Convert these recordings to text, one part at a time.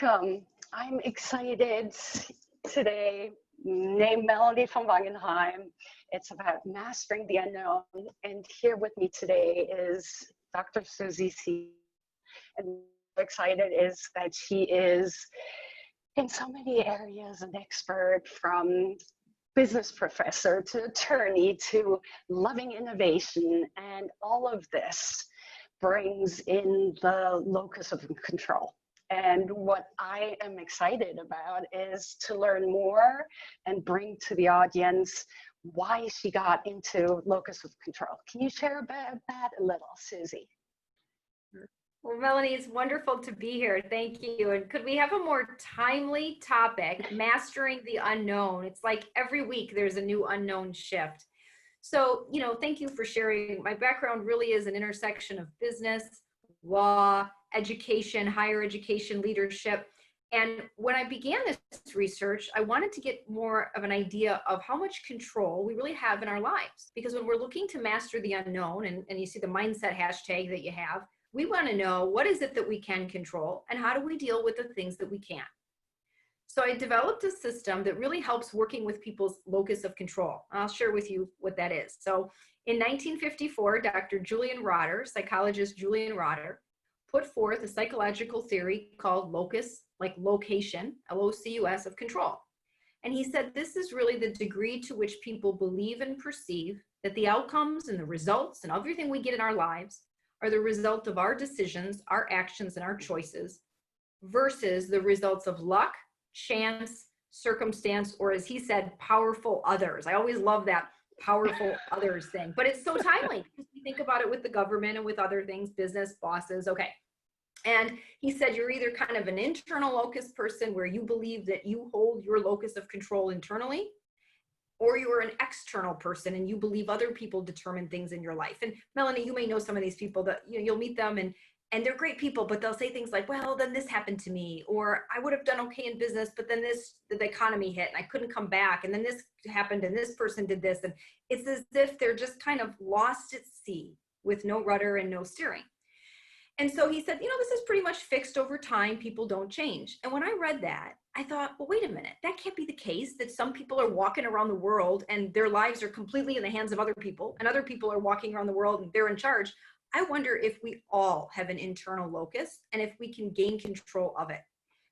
Welcome. I'm excited today. Named Melanie from Wangenheim. It's about mastering the unknown. And here with me today is Dr. Suzy Siegle. And I'm excited is that she is in so many areas an expert, from business professor to attorney to loving innovation. And all of this brings in the locus of control. And what I am excited about is to learn more and bring to the audience why she got into locus of control. Can you share about that a little, Suzy? Well, Melanie, it's wonderful to be here. Thank you. And could we have a more timely topic, mastering the unknown? It's like every week there's a new unknown shift. So, thank you for sharing. My background really is an intersection of business, law, education, higher education, leadership. And when I began this research, I wanted to get more of an idea of how much control we really have in our lives. Because when we're looking to master the unknown, and you see the mindset hashtag that you have, we want to know what is it that we can control and how do we deal with the things that we can't. So I developed a system that really helps working with people's locus of control. I'll share with you what that is. So in 1954, Dr. Julian Rotter, psychologist Julian Rotter, put forth a psychological theory called locus, like location, L-O-C-U-S, of control. And he said this is really the degree to which people believe and perceive that the outcomes and the results and everything we get in our lives are the result of our decisions, our actions, and our choices versus the results of luck, chance, circumstance, or as he said, powerful others. I always love that powerful others thing, but it's so timely because we think about it with the government and with other things, business, bosses. Okay. And he said, you're either kind of an internal locus person where you believe that you hold your locus of control internally, or you're an external person and you believe other people determine things in your life. And Melanie, you may know some of these people that you'll meet them and they're great people, but they'll say things like, well, then this happened to me, or I would have done okay in business, but then the economy hit and I couldn't come back. And then this happened and this person did this. And it's as if they're just kind of lost at sea with no rudder and no steering. And so he said, this is pretty much fixed over time. People don't change. And when I read that, I thought, well, wait a minute, that can't be the case, that some people are walking around the world and their lives are completely in the hands of other people, and other people are walking around the world and they're in charge. I wonder if we all have an internal locus and if we can gain control of it.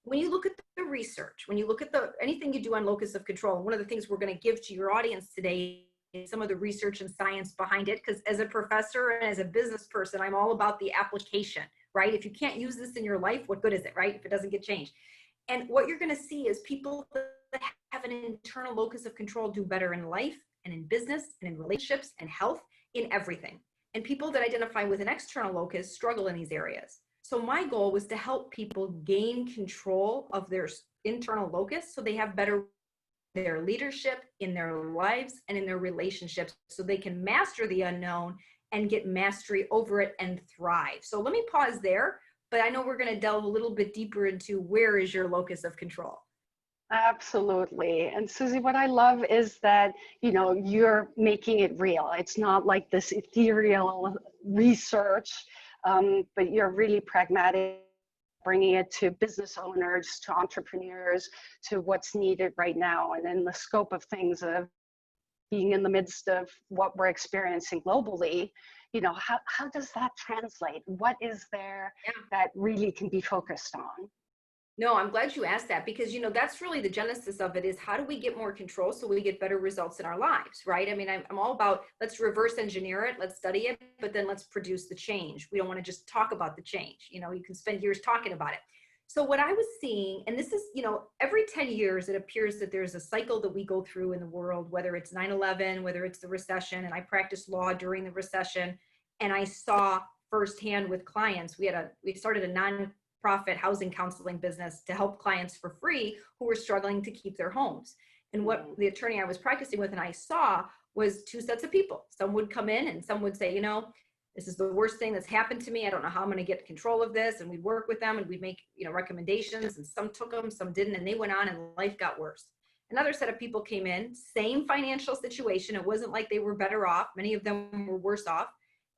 When you look at the research, when you look at anything you do on locus of control, and one of the things we're going to give to your audience today is some of the research and science behind it, because as a professor and as a business person, I'm all about the application, right? If you can't use this in your life, what good is it, right? If it doesn't get changed. And what you're going to see is people that have an internal locus of control do better in life and in business and in relationships and health, in everything. And people that identify with an external locus struggle in these areas. So my goal was to help people gain control of their internal locus so they have better their leadership in their lives and in their relationships, so they can master the unknown and get mastery over it and thrive. So let me pause there, but I know we're going to delve a little bit deeper into where is your locus of control. Absolutely. And Suzy, what I love is that, you're making it real. It's not like this ethereal research, but you're really pragmatic, bringing it to business owners, to entrepreneurs, to what's needed right now. And in the scope of things of being in the midst of what we're experiencing globally, how does that translate? What is there that really can be focused on? No, I'm glad you asked that, because, that's really the genesis of it, is how do we get more control so we get better results in our lives, right? I mean, I'm all about, let's reverse engineer it, let's study it, but then let's produce the change. We don't want to just talk about the change. You can spend years talking about it. So what I was seeing, and this is, every 10 years, it appears that there's a cycle that we go through in the world, whether it's 9/11, whether it's the recession, and I practiced law during the recession, and I saw firsthand with clients, we started a non-profit housing counseling business to help clients for free who were struggling to keep their homes. And what the attorney I was practicing with and I saw was two sets of people. Some would come in and some would say, this is the worst thing that's happened to me. I don't know how I'm going to get control of this. And we'd work with them and we'd make, recommendations, and some took them, some didn't, and they went on and life got worse. Another set of people came in, same financial situation. It wasn't like they were better off. Many of them were worse off.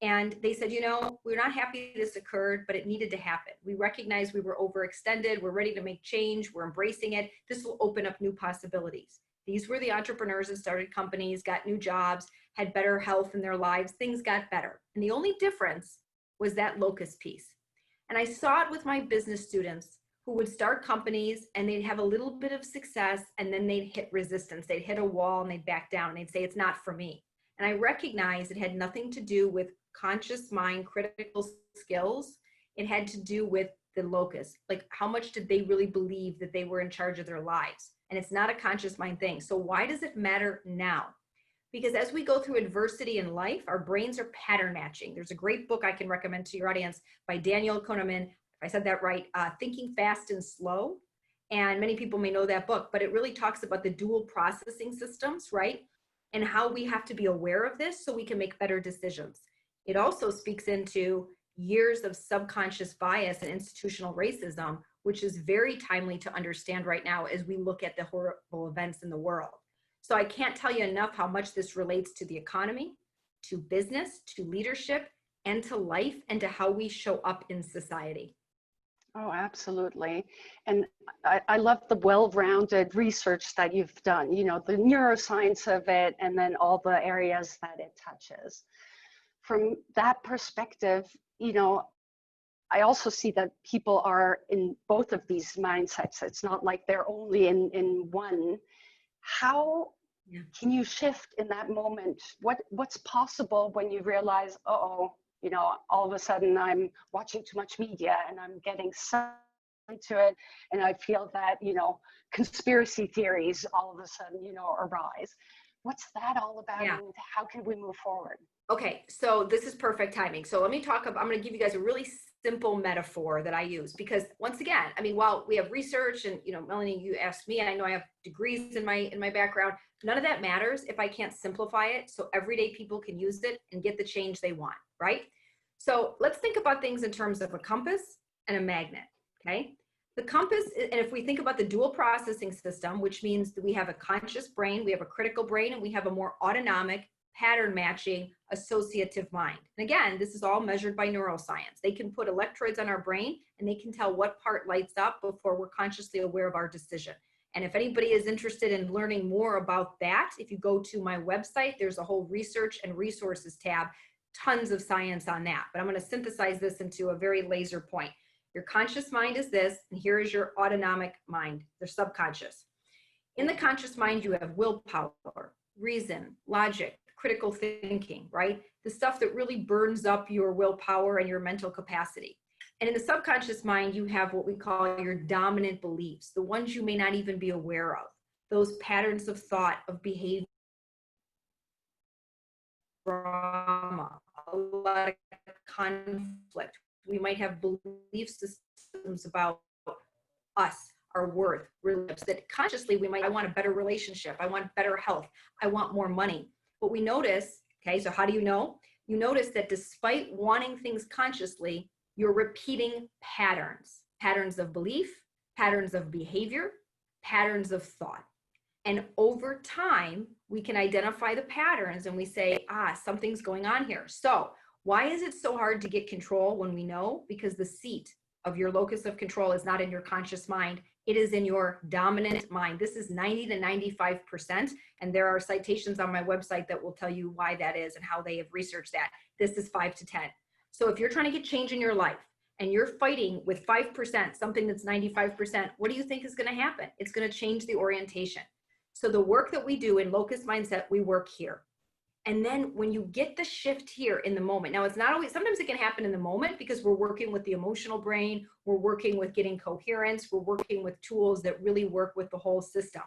And they said, you know, we're not happy this occurred, but it needed to happen. We recognize we were overextended. We're ready to make change. We're embracing it. This will open up new possibilities. These were the entrepreneurs that started companies, got new jobs, had better health in their lives. Things got better. And the only difference was that locus piece. And I saw it with my business students who would start companies and they'd have a little bit of success and then they'd hit resistance. They'd hit a wall and they'd back down and they'd say, it's not for me. And I recognized it had nothing to do with conscious mind, critical skills. It had to do with the locus. Like, how much did they really believe that they were in charge of their lives? And it's not a conscious mind thing. So why does it matter now? Because as we go through adversity in life, our brains are pattern matching. There's a great book I can recommend to your audience by Daniel Kahneman, if I said that right, Thinking Fast and Slow. And many people may know that book, but it really talks about the dual processing systems, right? And how we have to be aware of this so we can make better decisions. It also speaks into years of subconscious bias and institutional racism, which is very timely to understand right now as we look at the horrible events in the world. So I can't tell you enough how much this relates to the economy, to business, to leadership, and to life, and to how we show up in society. Oh, absolutely. And I love the well-rounded research that you've done, you know, the neuroscience of it, and then all the areas that it touches. From that perspective, you know, I also see that people are in both of these mindsets. It's not like they're only in one. How can you shift in that moment? What's possible when you realize, uh-oh, you know, all of a sudden I'm watching too much media and I'm getting sucked into it, and I feel that, you know, conspiracy theories all of a sudden, you know, arise. What's that all about, and how can we move forward? Okay, so this is perfect timing. So let me talk about, I'm going to give you guys a really simple metaphor that I use, because once again, I mean, while we have research and, you know, Melanie, you asked me, I know I have degrees in my background. None of that matters if I can't simplify it so everyday people can use it and get the change they want, right? So let's think about things in terms of a compass and a magnet, okay? The compass, and if we think about the dual processing system, which means that we have a conscious brain, we have a critical brain, and we have a more autonomic, pattern matching, associative mind. And again, this is all measured by neuroscience. They can put electrodes on our brain and they can tell what part lights up before we're consciously aware of our decision. And if anybody is interested in learning more about that, if you go to my website, there's a whole research and resources tab, tons of science on that. But I'm going to synthesize this into a very laser point. Your conscious mind is this, and here is your autonomic mind, the subconscious. In the conscious mind, you have willpower, reason, logic, critical thinking, right? The stuff that really burns up your willpower and your mental capacity. And in the subconscious mind, you have what we call your dominant beliefs, the ones you may not even be aware of, those patterns of thought, of behavior, drama, a lot of conflict. We might have belief systems about us, our worth, relationships that consciously we might, I want a better relationship, I want better health, I want more money. But we notice, okay, so how do you know? You notice that despite wanting things consciously, you're repeating patterns, patterns of belief, patterns of behavior, patterns of thought. And over time, we can identify the patterns and we say, something's going on here. So why is it so hard to get control when we know? Because the seat of your locus of control is not in your conscious mind. It is in your dominant mind. This is 90 to 95%. And there are citations on my website that will tell you why that is and how they have researched that. This is 5 to 10. So if you're trying to get change in your life and you're fighting with 5%, something that's 95%, what do you think is going to happen? It's going to change the orientation. So the work that we do in Locus Mindset, we work here. And then when you get the shift here in the moment, now it's not always, sometimes it can happen in the moment because we're working with the emotional brain, we're working with getting coherence, we're working with tools that really work with the whole system.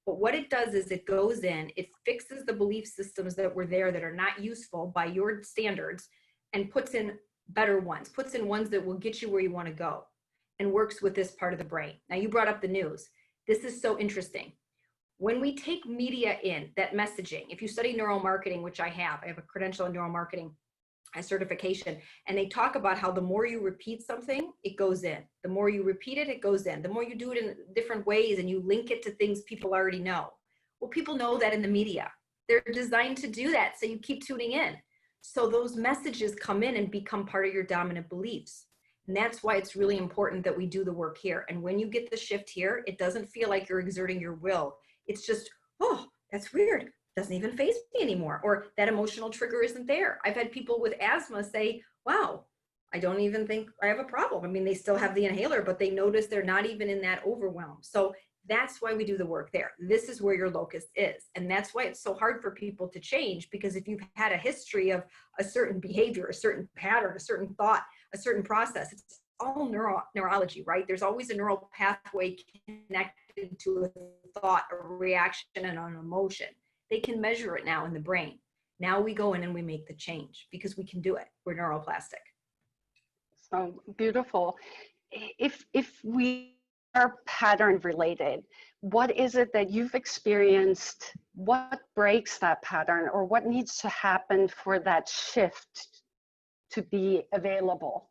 But what it does is it goes in, it fixes the belief systems that were there that are not useful by your standards and puts in better ones, puts in ones that will get you where you want to go and works with this part of the brain. Now you brought up the news. This is so interesting. When we take media in, that messaging, if you study neuromarketing, which I have a credential in neuromarketing, a certification, and they talk about how the more you repeat something, it goes in. The more you repeat it, it goes in. The more you do it in different ways and you link it to things people already know. Well, people know that in the media. They're designed to do that, so you keep tuning in. So those messages come in and become part of your dominant beliefs. And that's why it's really important that we do the work here. And when you get the shift here, it doesn't feel like you're exerting your will. It's just, oh, that's weird. Doesn't even faze me anymore. Or that emotional trigger isn't there. I've had people with asthma say, wow, I don't even think I have a problem. I mean, they still have the inhaler, but they notice they're not even in that overwhelm. So that's why we do the work there. This is where your locus is. And that's why it's so hard for people to change, because if you've had a history of a certain behavior, a certain pattern, a certain thought, a certain process, it's all neurology, right? There's always a neural pathway connected to a thought, a reaction, and an emotion. They can measure it now in the brain. Now we go in and we make the change because we can do it. We're neuroplastic. So beautiful. If we are pattern related, what is it that you've experienced? What breaks that pattern, or what needs to happen for that shift to be available?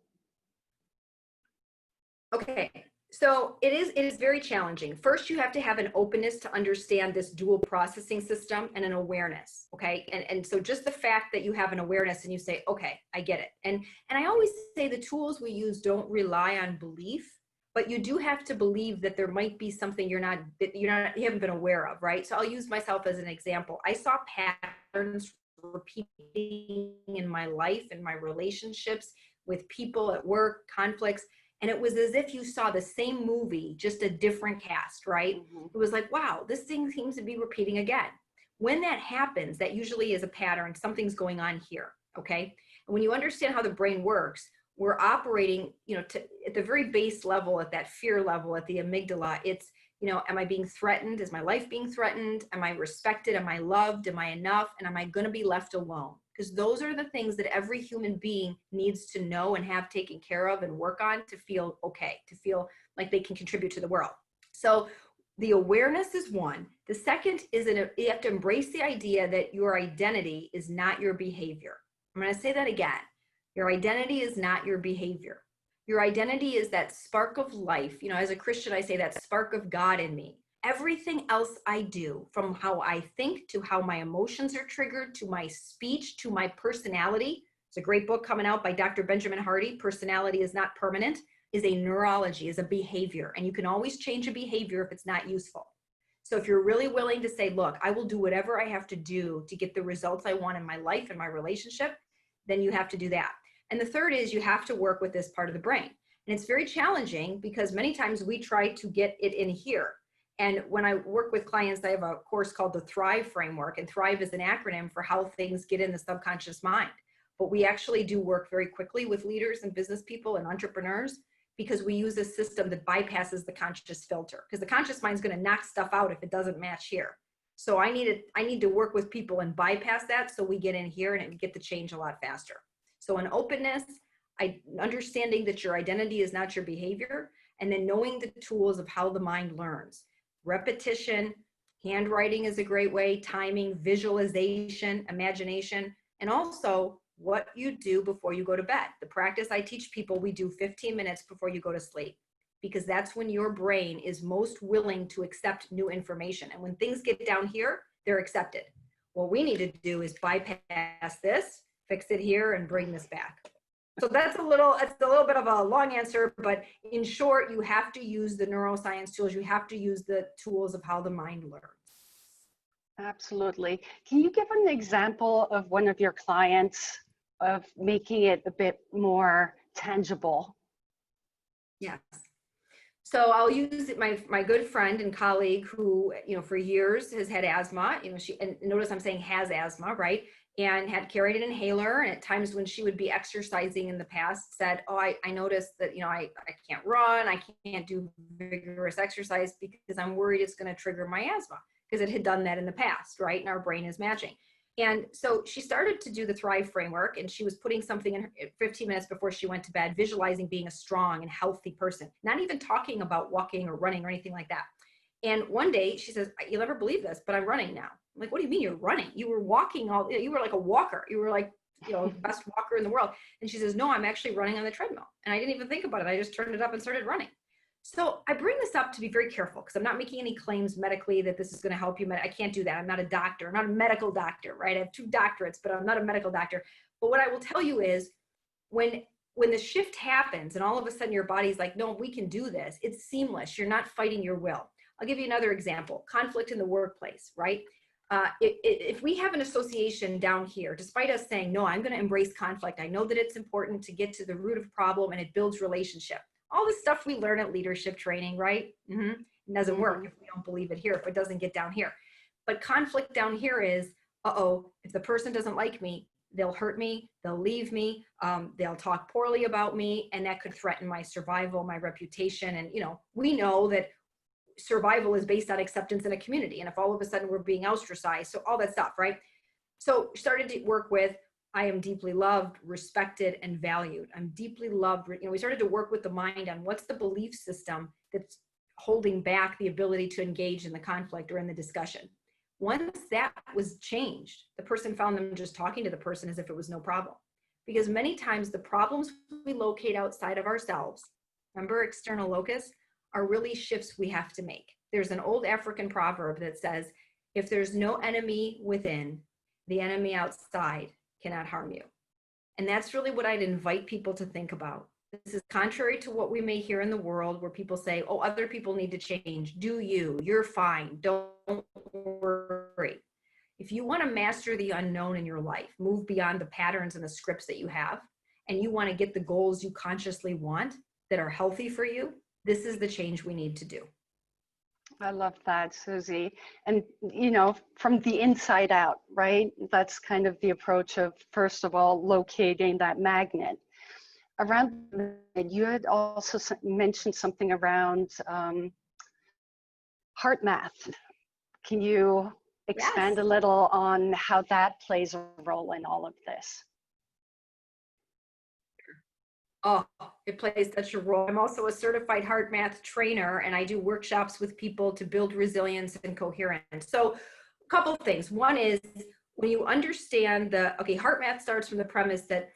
Okay, so it is very challenging. First, you have to have an openness to understand this dual processing system and an awareness, okay? And so just the fact that you have an awareness and you say, okay, I get it. And I always say the tools we use don't rely on belief, but you do have to believe that there might be something you haven't been aware of, right? So I'll use myself as an example. I saw patterns repeating in my life, in my relationships, with people at work, conflicts. And it was as if you saw the same movie, just a different cast, right? Mm-hmm. It was like, wow, this thing seems to be repeating again. When that happens, that usually is a pattern. Something's going on here, okay? And when you understand how the brain works, we're operating, at the very base level, at that fear level, at the amygdala. It's, am I being threatened? Is my life being threatened? Am I respected? Am I loved? Am I enough? And am I going to be left alone? Because those are the things that every human being needs to know and have taken care of and work on to feel okay, to feel like they can contribute to the world. So the awareness is one. The second is that you have to embrace the idea that your identity is not your behavior. I'm going to say that again. Your identity is not your behavior. Your identity is that spark of life. As a Christian, I say that spark of God in me. Everything else I do, from how I think to how my emotions are triggered, to my speech, to my personality. It's a great book coming out by Dr. Benjamin Hardy, Personality is Not Permanent, is a neurology, is a behavior. And you can always change a behavior if it's not useful. So if you're really willing to say, look, I will do whatever I have to do to get the results I want in my life and my relationship, then you have to do that. And the third is you have to work with this part of the brain. And it's very challenging because many times we try to get it in here. And when I work with clients, I have a course called the Thrive Framework, and Thrive is an acronym for how things get in the subconscious mind. But we actually do work very quickly with leaders and business people and entrepreneurs because we use a system that bypasses the conscious filter, because the conscious mind is going to knock stuff out if it doesn't match here. So I need to work with people and bypass that so we get in here and get the change a lot faster. So an openness, understanding that your identity is not your behavior, and then knowing the tools of how the mind learns. Repetition, handwriting is a great way, timing, visualization, imagination, and also what you do before you go to bed. The practice I teach people, we do 15 minutes before you go to sleep, because that's when your brain is most willing to accept new information. And when things get down here, they're accepted. What we need to do is bypass this, fix it here, and bring this back. So it's a little bit of a long answer, but in short, you have to use the neuroscience tools. You have to use the tools of how the mind learns. Absolutely. Can you give an example of one of your clients of making it a bit more tangible? Yes. So I'll use my good friend and colleague who, for years has had asthma, and notice I'm saying has asthma, right? And had carried an inhaler, and at times when she would be exercising in the past said, oh, I noticed that, I can't run, I can't do vigorous exercise because I'm worried it's going to trigger my asthma, because it had done that in the past, right? And our brain is matching. And so she started to do the Thrive framework, and she was putting something in her 15 minutes before she went to bed, visualizing being a strong and healthy person, not even talking about walking or running or anything like that. And one day she says, you'll never believe this, but I'm running now. I'm like, what do you mean you're running? You were walking you were like a walker. You were like, the best walker in the world. And she says, no, I'm actually running on the treadmill. And I didn't even think about it. I just turned it up and started running. So I bring this up to be very careful because I'm not making any claims medically that this is going to help you. I can't do that. I'm not a doctor. I'm not a medical doctor, right? I have 2 doctorates, but I'm not a medical doctor. But what I will tell you is when the shift happens and all of a sudden your body's like, no, we can do this. It's seamless. You're not fighting your will. I'll give you another example. Conflict in the workplace, right? If we have an association down here, despite us saying, no, I'm going to embrace conflict. I know that it's important to get to the root of problem and it builds relationship. All the stuff we learn at leadership training, right? It doesn't work if we don't believe it here, if it doesn't get down here. But conflict down here is, if the person doesn't like me, they'll hurt me, they'll leave me, they'll talk poorly about me, and that could threaten my survival, my reputation. And, we know that survival is based on acceptance in a community. And if all of a sudden we're being ostracized, so all that stuff, right? So started to work with, I am deeply loved, respected, and valued. I'm deeply loved. We started to work with the mind on what's the belief system that's holding back the ability to engage in the conflict or in the discussion. Once that was changed, the person found them just talking to the person as if it was no problem. Because many times the problems we locate outside of ourselves, remember external locus, are really shifts we have to make. There's an old African proverb that says, if there's no enemy within, the enemy outside cannot harm you. And that's really what I'd invite people to think about. This is contrary to what we may hear in the world where people say, oh, other people need to change. Do you? You're fine. Don't worry. If you want to master the unknown in your life, move beyond the patterns and the scripts that you have, and you want to get the goals you consciously want that are healthy for you, this is the change we need to do. I love that, Susie. And, from the inside out, right? That's kind of the approach of, first of all, locating that magnet. Around, you had also mentioned something around Heartmath. Can you expand a little on how that plays a role in all of this? Oh, it plays such a role. I'm also a certified Heartmath trainer, and I do workshops with people to build resilience and coherence. So a couple of things. One is when you understand Heartmath starts from the premise that,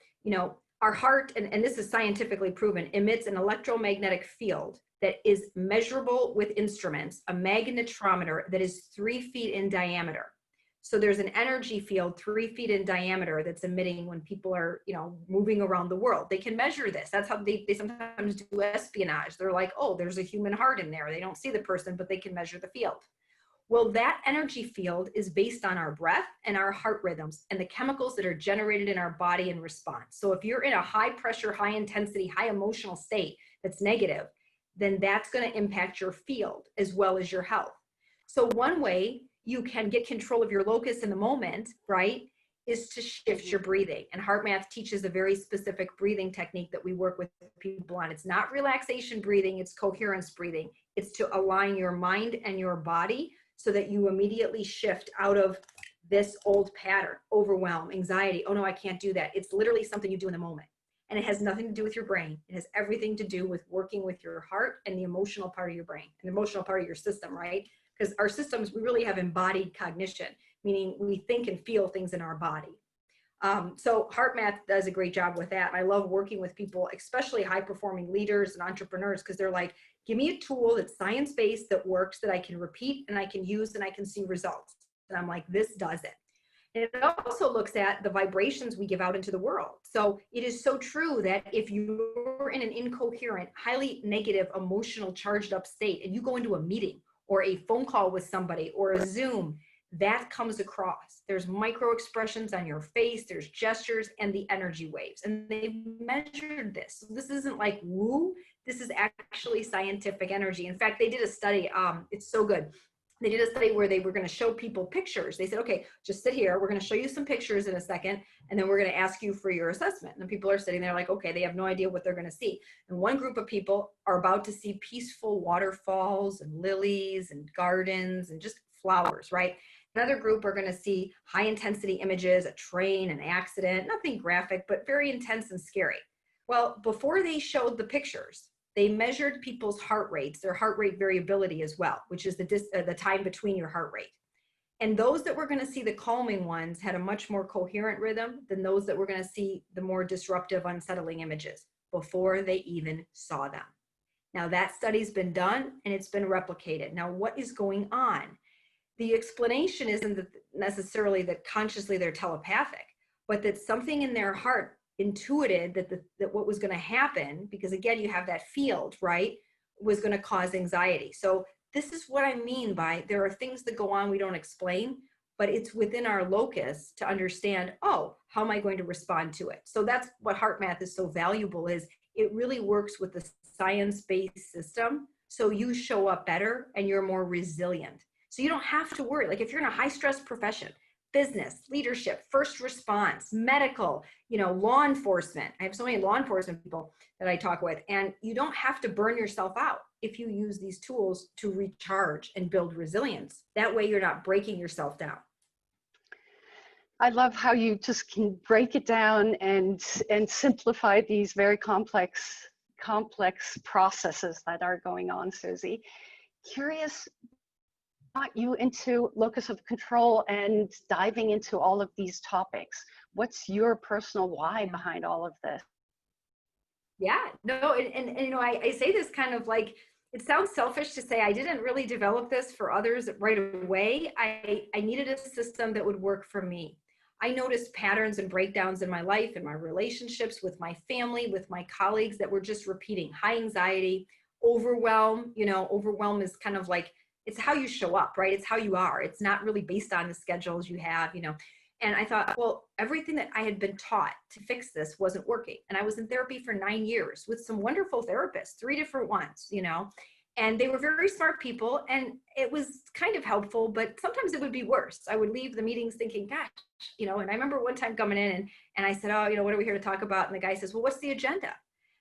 our heart, and this is scientifically proven, emits an electromagnetic field that is measurable with instruments, a magnetometer that is 3 feet in diameter. So there's an energy field 3 feet in diameter that's emitting when people are, moving around the world. They can measure this. That's how they sometimes do espionage. They're like, oh, there's a human heart in there. They don't see the person, but they can measure the field. Well, that energy field is based on our breath and our heart rhythms and the chemicals that are generated in our body in response. So if you're in a high pressure, high intensity, high emotional state that's negative, then that's going to impact your field as well as your health. So one way you can get control of your locus in the moment, right, is to shift your breathing. And Heartmath teaches a very specific breathing technique that we work with people on. It's not relaxation breathing, it's coherence breathing. It's to align your mind and your body so that you immediately shift out of this old pattern, overwhelm, anxiety. Oh no, I can't do that. It's literally something you do in the moment. And it has nothing to do with your brain. It has everything to do with working with your heart and the emotional part of your brain, and the emotional part of your system, right? Because our systems, we really have embodied cognition, meaning we think and feel things in our body. So Heartmath does a great job with that. I love working with people, especially high-performing leaders and entrepreneurs, because they're like, give me a tool that's science-based, that works, that I can repeat and I can use and I can see results. And I'm like, this does it. And it also looks at the vibrations we give out into the world. So it is so true that if you're in an incoherent, highly negative, emotional, charged up state, and you go into a meeting or a phone call with somebody or a Zoom, that comes across. There's micro expressions on your face, there's gestures, and the energy waves. And they've measured this. So this isn't like woo, this is actually scientific energy. In fact, they did a study, it's so good. They did a study where they were going to show people pictures. They said, okay, just sit here. We're going to show you some pictures in a second, and then we're going to ask you for your assessment. And people are sitting there like, okay, they have no idea what they're going to see. And one group of people are about to see peaceful waterfalls and lilies and gardens and just flowers, right? Another group are going to see high intensity images, a train, an accident, nothing graphic, but very intense and scary. Well, before they showed the pictures, they measured people's heart rates, their heart rate variability as well, which is the time between your heart rate. And those that were going to see the calming ones had a much more coherent rhythm than those that were going to see the more disruptive, unsettling images before they even saw them. Now that study's been done and it's been replicated. Now what is going on? The explanation isn't that necessarily that consciously they're telepathic, but that something in their heart intuited that what was going to happen, because again, you have that field, right, was going to cause anxiety. So this is what I mean by there are things that go on we don't explain, but it's within our locus to understand, oh, how am I going to respond to it? So that's what Heartmath is so valuable, is it really works with the science-based system. So you show up better and you're more resilient. So you don't have to worry. Like if you're in a high stress profession, business, leadership, first response, medical, law enforcement. I have so many law enforcement people that I talk with, and you don't have to burn yourself out if you use these tools to recharge and build resilience. That way you're not breaking yourself down. I love how you just can break it down and simplify these very complex processes that are going on, Susie. Curious, got you into locus of control and diving into all of these topics. What's your personal why behind all of this? Yeah, no, and I say this kind of like, it sounds selfish to say I didn't really develop this for others right away. I needed a system that would work for me. I noticed patterns and breakdowns in my life, in my relationships, with my family, with my colleagues, that were just repeating. High anxiety, overwhelm. Overwhelm is kind of like, it's how you show up, right? It's how you are. It's not really based on the schedules you have, And I thought, well, everything that I had been taught to fix this wasn't working. And I was in therapy for 9 years with some wonderful therapists, 3 different ones, and they were very smart people, and it was kind of helpful, but sometimes it would be worse. I would leave the meetings thinking, gosh, and I remember one time coming in and I said, oh, what are we here to talk about? And the guy says, well, what's the agenda?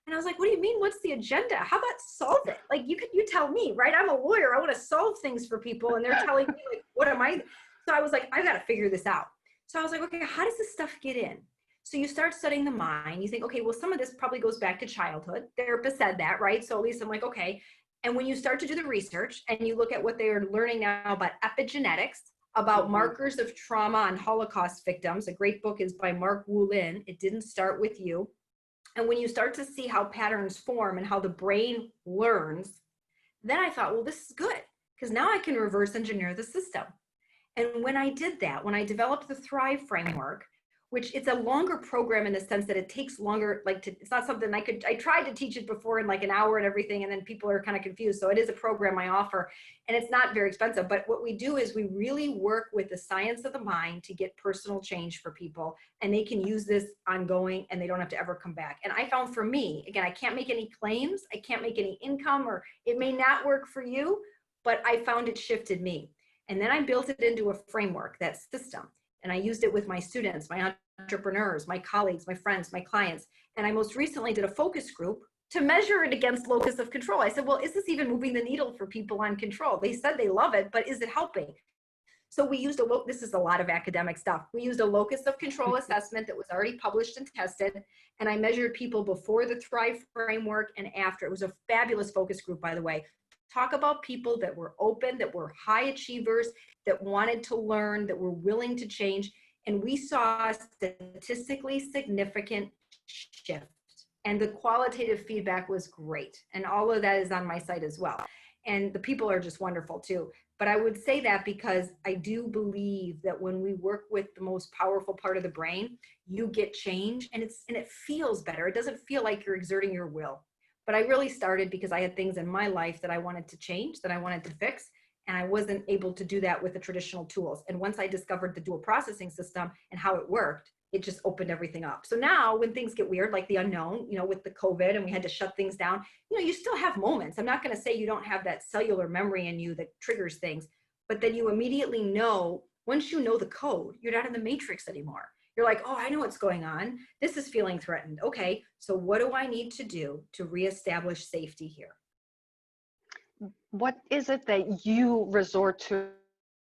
And I was like, what do you mean, what's the agenda? How about solve it? Like, you tell me, right? I'm a lawyer. I want to solve things for people. And they're telling me, like, what am I? So I was like, I got to figure this out. So I was like, okay, how does this stuff get in? So you start studying the mind. You think, okay, well, some of this probably goes back to childhood. Therapist said that, right? So at least I'm like, okay. And when you start to do the research and you look at what they are learning now about epigenetics, about markers of trauma on Holocaust victims, a great book is by Mark Wulin, It Didn't Start With You. And when you start to see how patterns form and how the brain learns, then I thought, well, this is good, because now I can reverse engineer the system. And when I did that, when I developed the Thrive framework, which it's a longer program in the sense that it takes longer, it's not something I tried to teach it before in like an hour and everything, and then people are kind of confused. So it is a program I offer, and it's not very expensive, but what we do is we really work with the science of the mind to get personal change for people, and they can use this ongoing and they don't have to ever come back. And I found for me, again, I can't make any claims, I can't make any income, or it may not work for you, but I found it shifted me. And then I built it into a framework, that system. And I used it with my students, my entrepreneurs, my colleagues, my friends, my clients. And I most recently did a focus group to measure it against locus of control. I said, well, is this even moving the needle for people on control? They said they love it, but is it helping? So we used this is a lot of academic stuff. We used a locus of control assessment that was already published and tested. And I measured people before the Thrive framework and after. It was a fabulous focus group, by the way. Talk about people that were open, that were high achievers, that wanted to learn, that were willing to change. And we saw a statistically significant shift. And the qualitative feedback was great. And all of that is on my site as well. And the people are just wonderful too. But I would say that because I do believe that when we work with the most powerful part of the brain, you get change, and it feels better. It doesn't feel like you're exerting your will. But I really started because I had things in my life that I wanted to change, that I wanted to fix, and I wasn't able to do that with the traditional tools. And once I discovered the dual processing system and how it worked, it just opened everything up. So now when things get weird, like the unknown, with the COVID and we had to shut things down, you still have moments. I'm not going to say you don't have that cellular memory in you that triggers things, but then you immediately know, once you know the code, you're not in the matrix anymore. You're like, oh, I know what's going on. This is feeling threatened. Okay, so what do I need to do to reestablish safety here? What is it that you resort to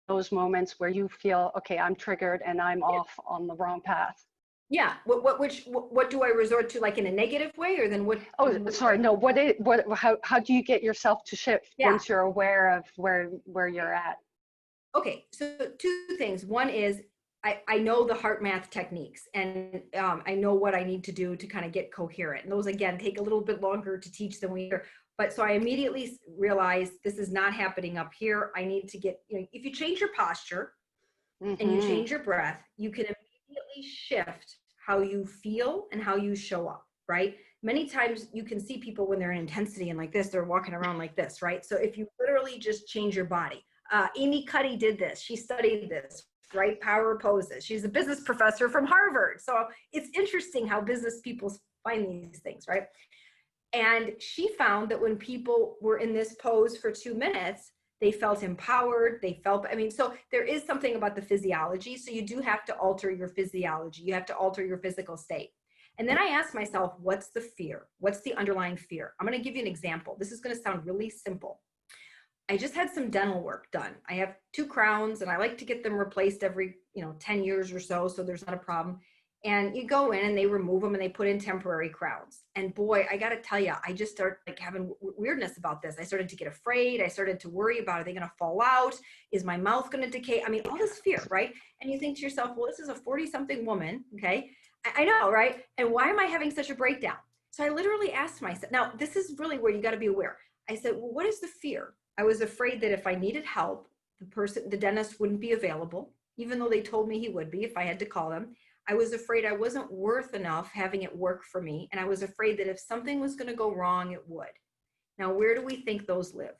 those moments where you feel, okay, I'm triggered and I'm off on the wrong path? Yeah. What do I resort to, like in a negative way, or then what? Oh, sorry. No. How do you get yourself to shift once you're aware of where you're at? Okay. So 2 things. One is I know the Heartmath techniques, and I know what I need to do to kind of get coherent. And those, again, take a little bit longer to teach than we hear. But so I immediately realized this is not happening up here. I need to get, if you change your posture and you change your breath, you can immediately shift how you feel and how you show up, right? Many times you can see people when they're in intensity and like this, they're walking around like this, right? So if you literally just change your body, Amy Cuddy did this. She studied this, right? Power poses. She's a business professor from Harvard. So it's interesting how business people find these things, right? And she found that when people were in this pose for 2 minutes, they felt empowered. They felt, so there is something about the physiology. So you do have to alter your physiology. You have to alter your physical state. And then I asked myself, what's the fear? What's the underlying fear? I'm going to give you an example. This is going to sound really simple. I just had some dental work done. I have 2 crowns and I like to get them replaced every, 10 years or so. So there's not a problem. And you go in and they remove them and they put in temporary crowns. And boy, I got to tell you, I just started like having weirdness about this. I started to get afraid. I started to worry about, are they going to fall out? Is my mouth going to decay? All this fear, right? And you think to yourself, well, this is a 40-something woman. Okay. I know, right? And why am I having such a breakdown? So I literally asked myself, now this is really where you got to be aware. I said, well, what is the fear? I was afraid that if I needed help, the dentist wouldn't be available, even though they told me he would be if I had to call them. I was afraid I wasn't worth enough having it work for me. And I was afraid that if something was going to go wrong, it would. Now, where do we think those live?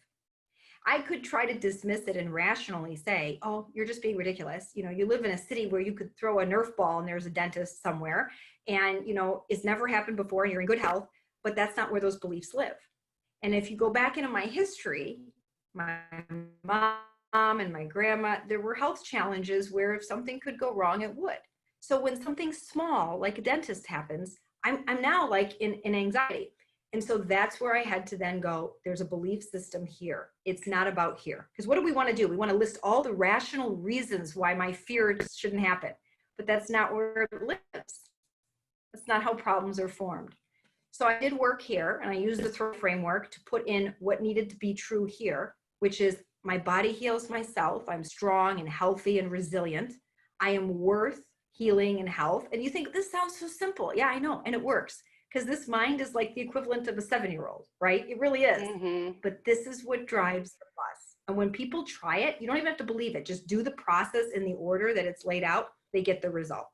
I could try to dismiss it and rationally say, oh, you're just being ridiculous. You live in a city where you could throw a Nerf ball and there's a dentist somewhere and, it's never happened before and you're in good health, but that's not where those beliefs live. And if you go back into my history, my mom and my grandma, there were health challenges where if something could go wrong, it would. So when something small, like a dentist happens, I'm now like in anxiety. And so that's where I had to then go, there's a belief system here. It's not about here. Because what do we want to do? We want to list all the rational reasons why my fear shouldn't happen. But that's not where it lives. That's not how problems are formed. So I did work here and I used the throw framework to put in what needed to be true here, which is my body heals myself. I'm strong and healthy and resilient. I am worth healing and health. And you think this sounds so simple. Yeah, I know. And it works because this mind is like the equivalent of a 7-year-old, right? It really is. But this is what drives the bus. And when people try it, you don't even have to believe it. Just do the process in the order that it's laid out. They get the result.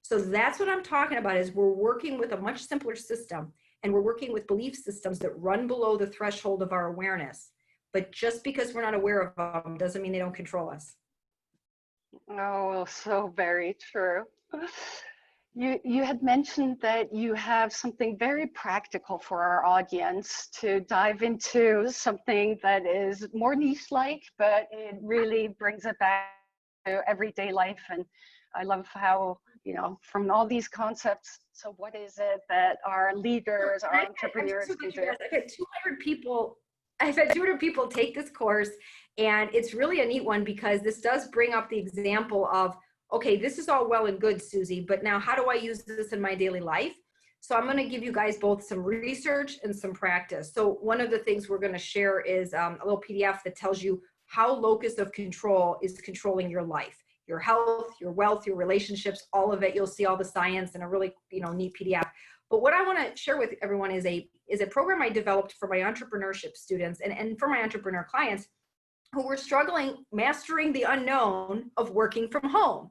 So that's what I'm talking about is we're working with a much simpler system and we're working with belief systems that run below the threshold of our awareness. But just because we're not aware of them doesn't mean they don't control us. Oh, so very true. You had mentioned that you have something very practical for our audience to dive into, something that is more niche-like, but it really brings it back to everyday life. And I love how, from all these concepts, so what is it that our leaders, our entrepreneurs can do? I've had 200 people take this course, and it's really a neat one because this does bring up the example of, okay, this is all well and good, Susie, but now how do I use this in my daily life? So I'm going to give you guys both some research and some practice. So one of the things we're going to share is a little PDF that tells you how locus of control is controlling your life, your health, your wealth, your relationships, all of it. You'll see all the science in a really neat PDF. But what I want to share with everyone is a program I developed for my entrepreneurship students and for my entrepreneur clients who were struggling mastering the unknown of working from home.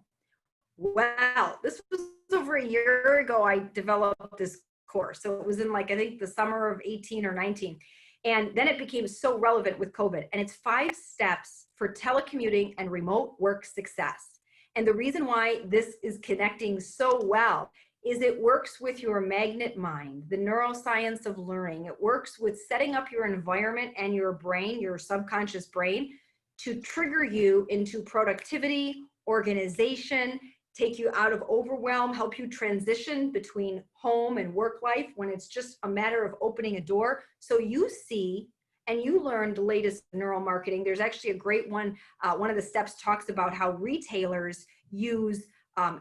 Well, this was over a year ago I developed this course. So it was in I think the summer of 18 or 19. And then it became so relevant with COVID. And it's 5 steps for telecommuting and remote work success. And the reason why this is connecting so well is it works with your magnet mind, the neuroscience of learning. It works with setting up your environment and your brain, your subconscious brain, to trigger you into productivity, organization, take you out of overwhelm, help you transition between home and work life when it's just a matter of opening a door. So you see and you learn the latest neuromarketing. There's actually a great one. One of the steps talks about how retailers use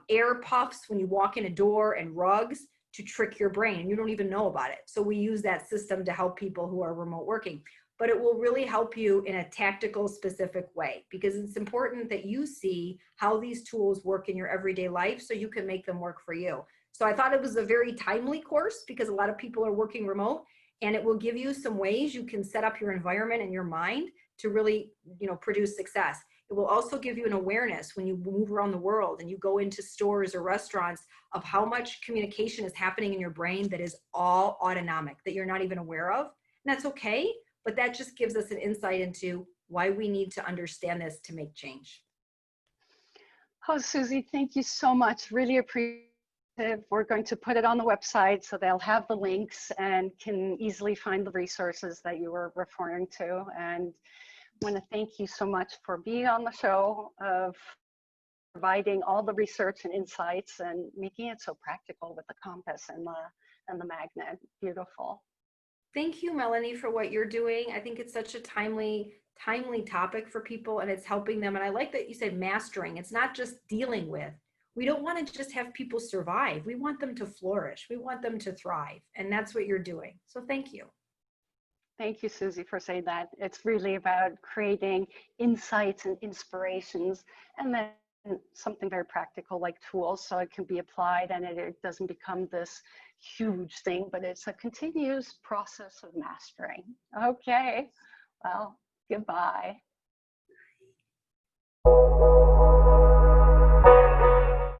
air puffs when you walk in a door and rugs to trick your brain and you don't even know about it. So we use that system to help people who are remote working, but it will really help you in a tactical, specific way, because it's important that you see how these tools work in your everyday life so you can make them work for you. So I thought it was a very timely course because a lot of people are working remote, and it will give you some ways you can set up your environment and your mind to really, produce success. It will also give you an awareness when you move around the world and you go into stores or restaurants of how much communication is happening in your brain that is all autonomic, that you're not even aware of. And that's okay, but that just gives us an insight into why we need to understand this to make change. Oh, Suzy, thank you so much. Really appreciate it. We're going to put it on the website so they'll have the links and can easily find the resources that you were referring to. And I want to thank you so much for being on the show, of providing all the research and insights and making it so practical with the compass and the magnet. Beautiful. Thank you, Melanie, for what you're doing. I think it's such a timely topic for people, and it's helping them. And I like that you said mastering. It's not just dealing with. We don't want to just have people survive. We want them to flourish. We want them to thrive. And that's what you're doing. So thank you. Thank you, Suzy, for saying that. It's really about creating insights and inspirations, and then something very practical like tools so it can be applied and it doesn't become this huge thing, but it's a continuous process of mastering. Okay, well, goodbye.